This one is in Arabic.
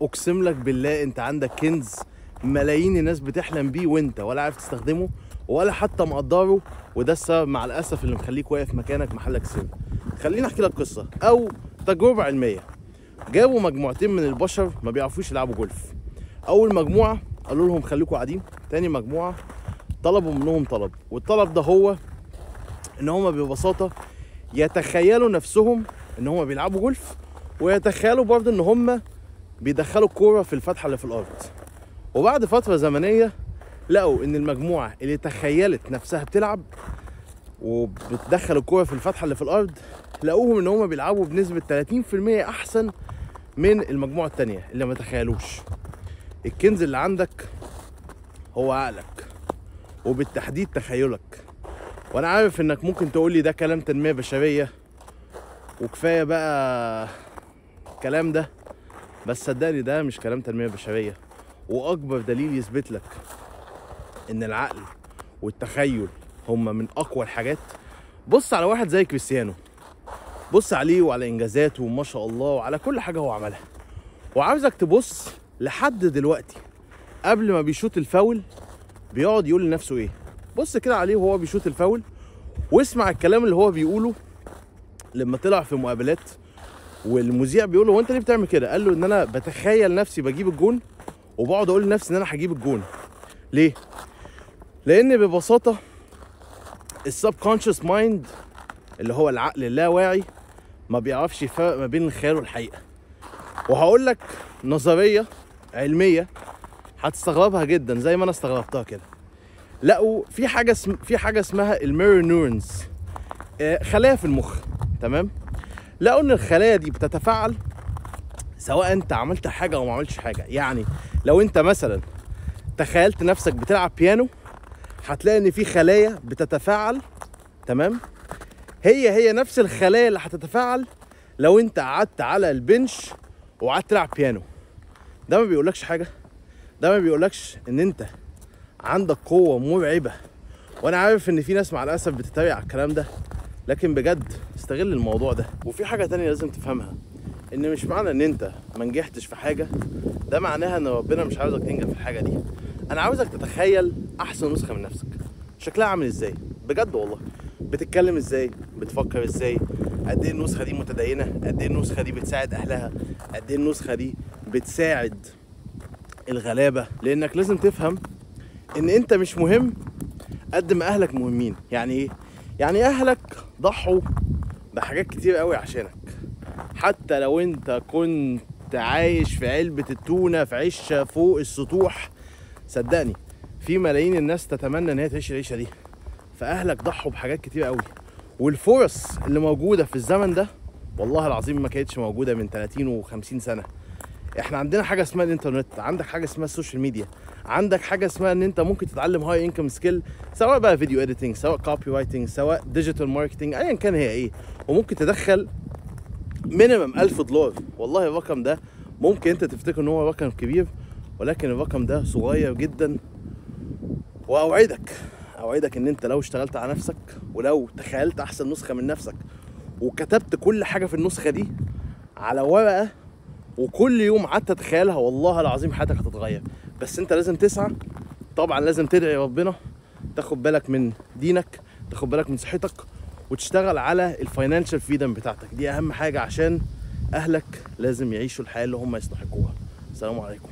اقسم لك بالله انت عندك كنز ملايين الناس بتحلم بيه وانت ولا عارف تستخدمه ولا حتى مقدره، وده السبب مع الاسف اللي مخليك واقف مكانك محلك سر. خليني احكي لك قصه او تجربه علميه. جابوا مجموعتين من البشر ما بيعرفوش يلعبوا جولف. اول مجموعه قالوا لهم خليكم قاعدين، تاني مجموعه طلبوا منهم طلب، والطلب ده هو ان هم ببساطه يتخيلوا نفسهم ان هم بيلعبوا جولف، ويتخيلوا برضه ان هم بيدخلوا الكوره في الفتحه اللي في الارض. وبعد فتره زمنيه لقوا ان المجموعه اللي تخيلت نفسها بتلعب وبتدخل الكوره في الفتحه اللي في الارض لقوهم ان هم بيلعبوا بنسبه 30% احسن من المجموعه الثانيه اللي ما تخيلوش. الكنز اللي عندك هو عقلك وبالتحديد تخيلك. وانا عارف انك ممكن تقول لي ده كلام تنميه بشريه وكفايه بقى الكلام ده، بس صدقني ده مش كلام تنميه بشريه، واكبر دليل يثبت لك ان العقل والتخيل هما من اقوى الحاجات. بص على واحد زي كريستيانو، بص عليه وعلى انجازاته وما شاء الله وعلى كل حاجه هو عملها، وعاوزك تبص لحد دلوقتي قبل ما بيشوط الفاول بيقعد يقول لنفسه ايه. بص كده عليه وهو بيشوط الفاول واسمع الكلام اللي هو بيقوله لما طلع في مقابلات والمذيع بيقول له هو انت ليه بتعمل كده؟ قال له ان انا بتخيل نفسي بجيب الجون وبقعد اقول لنفسي ان انا هجيب الجون. ليه؟ لان ببساطه السبكونشس مايند اللي هو العقل اللاواعي ما بيعرفش يفرق ما بين الخيال والحقيقه. وهقول لك نظريه علميه هتستغربها جدا زي ما انا استغربتها كده. لقوا في حاجه اسمها الميرور نيورونز، خلايا في المخ، تمام؟ لقوا ان الخلايا دي بتتفاعل سواء انت عملت حاجه او ما عملتش حاجه. يعني لو انت مثلا تخيلت نفسك بتلعب بيانو هتلاقي ان في خلايا بتتفاعل، تمام؟ هي نفس الخلايا اللي هتتفاعل لو انت قعدت على البنش وقعدت تلعب بيانو. ده ما بيقولكش حاجه، ده ما بيقولكش ان انت عندك قوه مرعبه. وانا عارف ان في ناس مع الاسف بتتريق على الكلام ده، لكن بجد استغل الموضوع ده. وفي حاجه تانية لازم تفهمها، ان مش معنى ان انت ما نجحتش في حاجه ده معناها ان ربنا مش عاوزك تنجح في الحاجه دي. انا عاوزك تتخيل احسن نسخه من نفسك، شكلها عامل ازاي بجد والله، بتتكلم ازاي، بتفكر ازاي، قد ايه النسخه دي متدينه، قد ايه النسخه دي بتساعد اهلها، قد ايه النسخه دي بتساعد الغلابه. لانك لازم تفهم ان انت مش مهم قد ما اهلك مهمين. يعني ايه؟ يعني اهلك ضحوا بحاجات كتير قوي عشانك. حتى لو انت كنت عايش في علبة التونة في عشة فوق السطوح، صدقني في ملايين الناس تتمنى ان هي تعيش العيشة دي. فاهلك ضحوا بحاجات كتير قوي، والفرص اللي موجودة في الزمن ده والله العظيم ما كانتش موجودة من 30 و50 سنة. احنا عندنا حاجه اسمها الانترنت، عندك حاجه اسمها السوشيال ميديا، عندك حاجه اسمها ان انت ممكن تتعلم هاي انكم سكيل، سواء بقى فيديو اديتنج، سواء كوبي رايتنج، سواء ديجيتال ماركتنج، ايا كان هي ايه. وممكن تدخل مينيمم $1000. والله الرقم ده ممكن انت تفتكر ان هو رقم كبير، ولكن الرقم ده صغير جدا. واوعدك ان انت لو اشتغلت على نفسك ولو تخيلت احسن نسخه من نفسك وكتبت كل حاجه في النسخه دي على ورقه وكل يوم قعدت تتخيلها، والله العظيم حياتك هتتغير. بس انت لازم تسعى، طبعا لازم تدعي ربنا، تاخد بالك من دينك، تاخد بالك من صحتك، وتشتغل على الفاينانشال فريدم بتاعتك. دي اهم حاجه عشان اهلك لازم يعيشوا الحياه اللي هم يستحقوها. السلام عليكم.